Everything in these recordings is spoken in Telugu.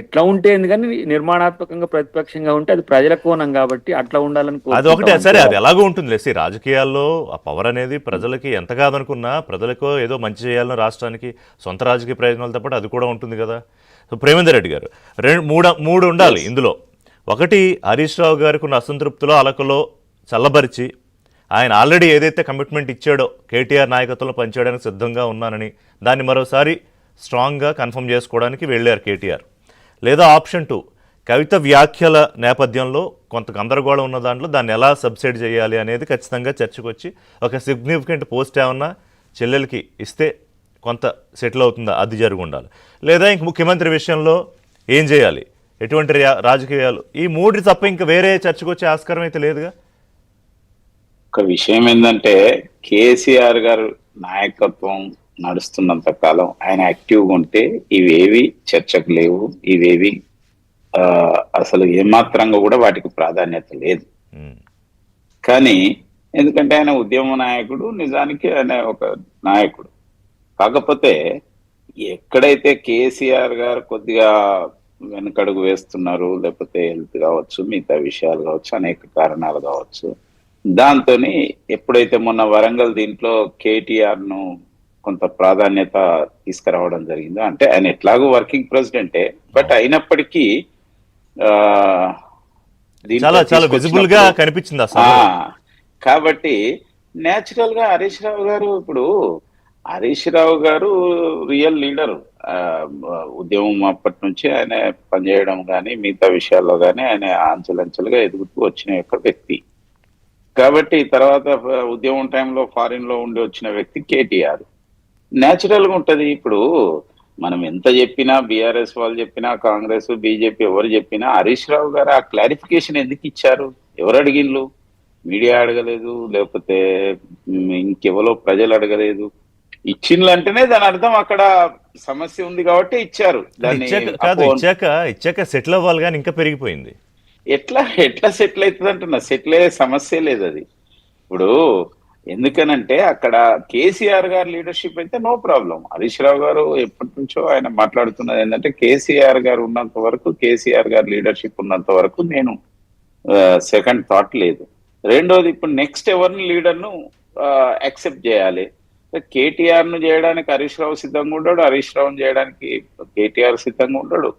ఎట్లా ఉంటే ఎందుకని నిర్మాణాత్మకంగా ప్రతిపక్షంగా ఉంటే అది ప్రజల కోణం కాబట్టి అట్లా ఉండాలని అది ఒకటే కోరుకుంటాం సరే, అంతే. అది ఎలాగో ఉంటుంది లేసి రాజకీయాల్లో ఆ పవర్ అనేది ప్రజలకి ఎంత కాదనుకున్నా ప్రజలకు ఏదో మంచి చేయాలని రాష్ట్రానికి సొంత రాజకీయ ప్రయోజనాలతో పాటు అది కూడా ఉంటుంది కదా. సో ప్రేమేందర్ రెడ్డి గారు మూడు ఉండాలి ఎస్. ఇందులో. ఒకటి, హరీష్ రావు గారికి ఉన్న అసంతృప్తిలో అలకలో చల్లబరిచి ఆయన ఆల్రెడీ ఏదైతే కమిట్మెంట్ ఇచ్చాడో కేటీఆర్ నాయకత్వంలో పనిచేయడానికి సిద్ధంగా ఉన్నానని దాన్ని మరోసారి స్ట్రాంగ్గా కన్ఫర్మ్ చేసుకోవడానికి వెళ్ళారు కేటీఆర్. లేదా ఆప్షన్ 2, కవిత వ్యాఖ్యల నేపథ్యంలో కొంత గందరగోళం ఉన్న దాంట్లో దాన్ని ఎలా సబ్సైడ్ చేయాలి అనేది ఖచ్చితంగా చర్చకు వచ్చి ఒక సిగ్నిఫికెంట్ పోస్ట్ ఏమన్నా చెల్లెలకి ఇస్తే కొంత సెటిల్ అవుతుందా, అది జరిగి ఉండాలి. లేదా ఇంక ముఖ్యమంత్రి విషయంలో ఏం చేయాలి, ఎటువంటి రాజకీయాలు, ఈ మూడు తప్ప ఇంకా వేరే చర్చకు వచ్చే ఆస్కారం అయితే లేదుగా. ఒక విషయం ఏంటంటే కేసీఆర్ గారు నాయకత్వం నడుస్తున్నంత కాలం ఆయన యాక్టివ్గా ఉంటే ఇవేవి చర్చకు లేవు, ఇవేవి అసలు ఏమాత్రంగా కూడా వాటికి ప్రాధాన్యత లేదు. కానీ ఎందుకంటే ఆయన ఉద్యమ నాయకుడు, నిజానికి ఆయన ఒక నాయకుడు. కాకపోతే ఎక్కడైతే కేసీఆర్ గారు కొద్దిగా వెనకడుగు వేస్తున్నారు, లేకపోతే హెల్త్ కావచ్చు, మిగతా విషయాలు కావచ్చు, అనేక కారణాలు కావచ్చు, దాంతో ఎప్పుడైతే మొన్న వరంగల్ దీంట్లో కేటీఆర్ ను కొంత ప్రాధాన్యత తీసుకురావడం జరిగిందో, అంటే ఆయన ఎట్లాగో వర్కింగ్ ప్రెసిడెంటే, బట్ అయినప్పటికీ చాలా చాలా విజిబుల్ గా కనిపించింది అసలు. కాబట్టి నేచురల్ గా హరీష్ రావు గారు, ఇప్పుడు హరీష్ రావు గారు రియల్ లీడర్. ఉద్యమం అప్పటి నుంచి ఆయన పనిచేయడం కానీ మిగతా విషయాల్లో కానీ ఆయన అంచెలంచెలుగా ఎదుగుతూ వచ్చిన యొక్క వ్యక్తి. కాబట్టి తర్వాత ఉద్యమం టైంలో ఫారిన్ లో ఉండి వచ్చిన వ్యక్తి కేటీఆర్. నేచురల్ గా ఉంటది. ఇప్పుడు మనం ఎంత చెప్పినా, బీఆర్ఎస్ వాళ్ళు చెప్పినా, కాంగ్రెస్ బీజేపీ ఎవరు చెప్పినా, హరీష్ రావు గారు ఆ క్లారిఫికేషన్ ఎందుకు ఇచ్చారు? ఎవరు అడిగిళ్ళు? మీడియా అడగలేదు, లేకపోతే ఇంకెవరో ప్రజలు అడగలేదు. ఇచ్చిండ్లు అంటేనే దాని అర్థం అక్కడ సమస్య ఉంది కాబట్టి ఇచ్చారు. దాన్ని ఇచ్చాక సెటిల్ అవ్వాలి కానీ ఇంకా పెరిగిపోయింది. ఎట్లా సెటిల్ అవుతుంది అంటున్నా? సెటిల్ అయ్యే సమస్య లేదు అది. ఇప్పుడు ఎందుకనంటే అక్కడ కేసీఆర్ గారు లీడర్షిప్ అయితే నో ప్రాబ్లం. హరీష్ రావు గారు ఎప్పటి నుంచో ఆయన మాట్లాడుతున్నది ఏంటంటే కేసీఆర్ గారు ఉన్నంత వరకు, కేసీఆర్ గారు లీడర్షిప్ ఉన్నంత వరకు నేను సెకండ్ థాట్ లేదు. రెండోది, ఇప్పుడు నెక్స్ట్ ఎవరిని లీడర్ను యాక్సెప్ట్ చేయాలి. కేటీఆర్ ను చేయడానికి హరీష్ రావు సిద్ధంగా ఉంటాడు, హరీష్ రావును చేయడానికి కేటీఆర్ సిద్ధంగా ఉంటాడు.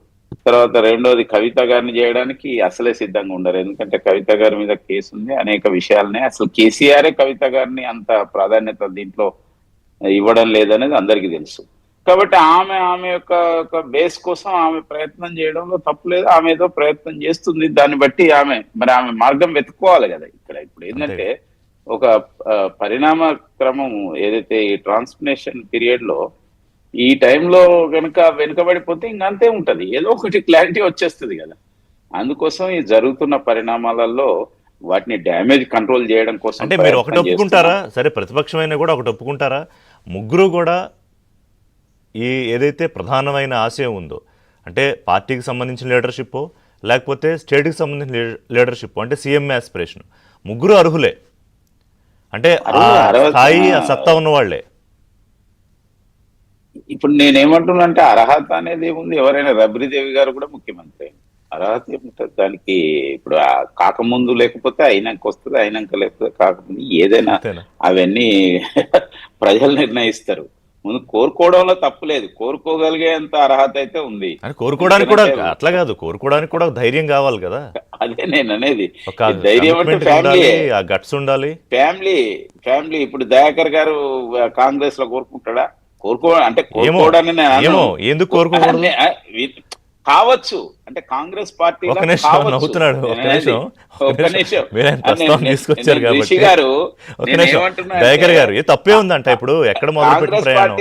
తర్వాత రెండోది, కవిత గారిని చేయడానికి అసలే సిద్ధంగా ఉండరు. ఎందుకంటే కవిత గారి మీద కేసు ఉంది, అనేక విషయాలనే. అసలు కేసీఆరే కవిత గారిని అంత ప్రాధాన్యత దీంట్లో ఇవ్వడం లేదనేది అందరికీ తెలుసు. కాబట్టి ఆమె యొక్క బేస్ కోసం ఆమె ప్రయత్నం చేయడంలో తప్పు లేదు. ఆమె ఏదో ప్రయత్నం చేస్తుంది, దాన్ని బట్టి ఆమె మార్గం వెతుక్కోవాలి కదా. ఇప్పుడు ఏంటంటే ఒక పరిణామ క్రమం ఏదైతే ఈ ట్రాన్స్ఫర్మేషన్ పీరియడ్ లో ఈ టైంలో కనుక వెనుకబడిపోతే ఇంకంతే ఉంటది, ఏదో ఒకటి క్లారిటీ వచ్చేస్తుంది కదా. అందుకోసం ఈ జరుగుతున్న పరిణామాలలో వాటిని డ్యామేజ్ కంట్రోల్ చేయడం కోసం. అంటే మీరు ఒకటి ఒప్పుకుంటారా, సరే ప్రతిపక్షమైన కూడా ఒకటి ఒప్పుకుంటారా, ముగ్గురు కూడా ఈ ఏదైతే ప్రధానమైన ఆశయం ఉందో, అంటే పార్టీకి సంబంధించిన లీడర్షిప్ లేకపోతే స్టేట్కి సంబంధించిన లీడర్షిప్, అంటే సీఎం ఆస్పిరేషన్, ముగ్గురు అర్హులే, అంటే స్థాయి సత్తా ఉన్న వాళ్లే. ఇప్పుడు నేనేమంటున్నా అంటే అర్హత అనేది ఏముంది? ఎవరైనా రబ్రీదేవి గారు కూడా ముఖ్యమంత్రి, అర్హత ఏముంటుంది దానికి? ఇప్పుడు కాకముందు లేకపోతే అయినాక వస్తుంది, అయినాక లేకపోతే కాకముందు, ఏదైనా అవన్నీ ప్రజలు నిర్ణయిస్తారు. ముందు కోరుకోవడంలో తప్పు లేదు, కోరుకోగలిగేంత అర్హత అయితే ఉంది. కోరుకోవడానికి కూడా అట్లా కాదు, కోరుకోవడానికి కూడా ధైర్యం కావాలి కదా. అదే నేను అనేది, ధైర్యం అంటే గట్స్ ఉండాలి. ఫ్యామిలీ ఇప్పుడు దయాకర్ గారు కాంగ్రెస్ లో కోరుకుంటాడా? కోరుకోవడానికి ఎందుకు కోరుకోకూడదు కావచ్చు, అంటే కాంగ్రెస్ పార్టీ నవ్వుతున్నాడు. దయాకర్ గారు తప్పే ఉందంట. ఇప్పుడు ఎక్కడ మొదలుపెట్టిన ప్రయాణం,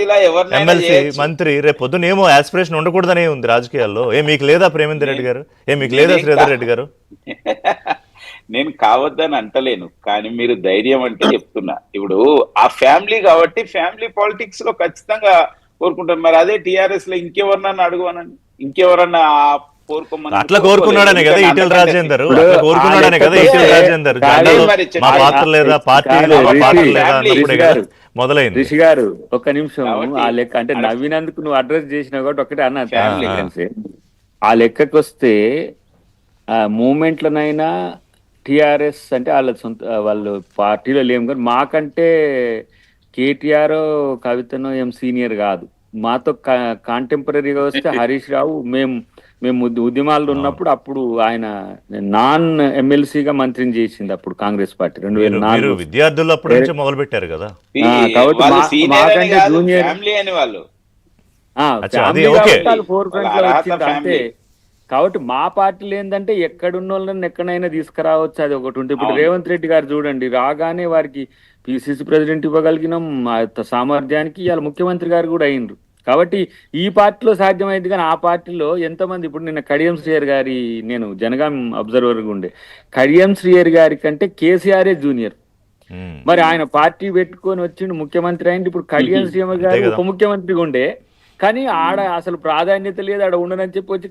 ఎమ్మెల్సీ మంత్రి, రేపు పొద్దున ఏమో ఆస్పిరేషన్ ఉండకూడదనే ఉంది రాజకీయాల్లో. మీకు లేదా ప్రేమేందర్ రెడ్డి గారు? మీకు లేదా శ్రీధర్ రెడ్డి గారు? నేను కావద్దని అంటలేను, కానీ మీరు ధైర్యం అంటే చెప్తున్నా. ఇప్పుడు ఆ ఫ్యామిలీ కాబట్టి ఫ్యామిలీ పాలిటిక్స్ లో ఖచ్చితంగా కోరుకుంటారు. మరి అదే టీఆర్ఎస్ లో ఇంకెవరన్నా అడుగువనండి, ఇంకెవరన్నా అట్లా కోరుకున్నాడనే కదా ఈటెల రాజేందర్, కోరుకున్నాడనే కదా ఈటెల రాజేందర్ మా పాత్ర లేదా, పార్టీలో పాత్ర లేదా అన్నప్పుడే కదా మొదలైంది. రిషి గారు ఒక్క నిమిషం, ఆ లెక్క అంటే నవ్వినందుకు నువ్వు అడ్రస్ చేసినావు కాబట్టి ఒకటే అన్న ఫ్యామిలీ ఆ లెక్కకు వస్తే ఆ మూమెంట్లనైనా టిఆర్ఎస్ అంటే వాళ్ళ సొంత వాళ్ళు పార్టీలో లేము కానీ మాకంటే కేటీఆర్ కవితను ఏం సీనియర్ కాదు. మాతో కాంటెంపరీగా వస్తే హరీష్ రావు మేము ఉద్యమాలు ఉన్నప్పుడు అప్పుడు ఆయన నాన్ ఎమ్మెల్సీగా మంత్రిని చేసింది అప్పుడు కాంగ్రెస్ పార్టీ మీరు 2004. విద్యార్థులు అప్పటి నుంచే మొదలు పెట్టారు కదా. కాబట్టి వాళ్ళు మా- senior అని మాకంటే కాదు, జూనియర్ family అని వాళ్ళు. అచ్చా, అది ఓకే. ఫోర్ ఫ్రంట్ లో వాళ్ళ వచ్చింది అర్హత అంతే. family. కాబట్టి మా పార్టీలు ఏంటంటే ఎక్కడున్న వాళ్ళని ఎక్కడైనా తీసుకురావచ్చు, అది ఒకటి ఉంటుంది. ఇప్పుడు అవును. రేవంత్ రెడ్డి గారు చూడండి, రాగానే వారికి పిసిసి ప్రెసిడెంట్ ఇవ్వగలిగినాం, ఆ సామర్థ్యానికి ఇవాళ ముఖ్యమంత్రి గారు కూడా అయిండ్రు. కాబట్టి ఈ పార్టీలో సాధ్యమైంది, కానీ ఆ పార్టీలో ఎంతమంది, ఇప్పుడు నిన్న కడియం శ్రీయర్ గారి, నేను జనగాం అబ్జర్వర్గా ఉండే, కడియం శ్రీయర్ గారి కంటే కేసీఆరే జూనియర్. ఉమ్. మరి ఆయన పార్టీ పెట్టుకొని వచ్చిండు, ముఖ్యమంత్రి అయింది. ఇప్పుడు కడియం శ్రీయర్ అంతే గారు కదా. ఉప ముఖ్యమంత్రిగా ఉండే, కానీ ఆడ అసలు ప్రాధాన్యత లేదు, ఆడ ఉండనని చెప్పి వచ్చి